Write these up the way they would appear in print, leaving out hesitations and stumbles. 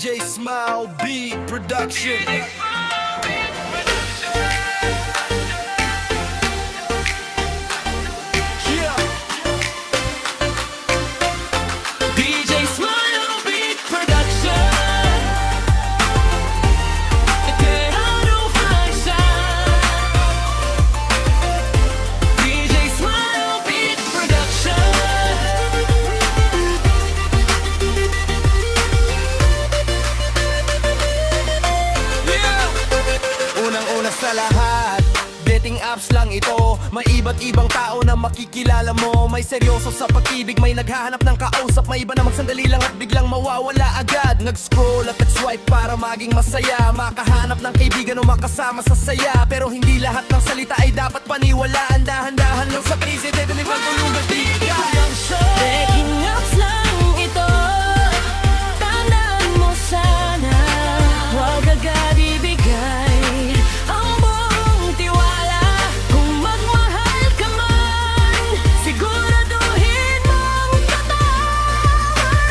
DJ Smile Beat Production. Sa lahat, dating apps lang ito. May iba't ibang tao na makikilala mo. May seryoso sa pag-ibig, may naghahanap ng kausap. May iba na magsandali lang at biglang mawawala agad. Nag-scroll at nag-swipe para maging masaya, makahanap ng kaibigan o makasama sa saya. Pero hindi lahat ng salita ay dapat paniwalaan. Dahan-dahan lang sa presidente ni pagtulungan di kayang show. Dating apps lang ito, tandaan mo sana, huwag agad ibigay ang buong tiwala. Kung magmahal ka man, siguraduhin mong totoo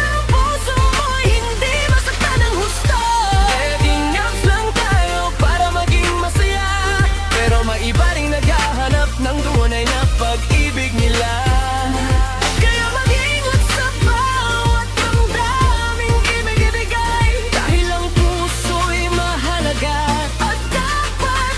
ang puso mo'y hindi masaktan ng husto. Dating apps lang tayo para maging masaya, pero may iba ring naghahanap ng tunay na pag-ibig nila. Kaya mag-ingat sa bawat damdaming ibig-ibigay, dahil ang puso'y mahalaga at dapat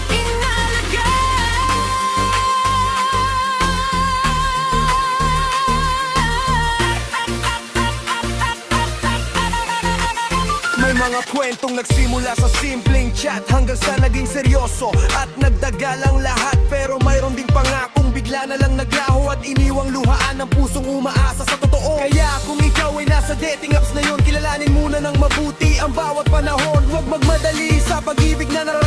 May mga kwentong nagsimula sa simpleng chat hanggang sa naging seryoso at nagdagal ang lahat. Pero mayroon ding pangakong bigla na lang naglaho at iniwang luhaan ng pusong umaasa sa totoo. Kaya kung ikaw ay nasa dating apps na yon, kilalanin muna ng mabuti ang bawat panahon. Huwag magmadali sa pag-ibig na nararamdaman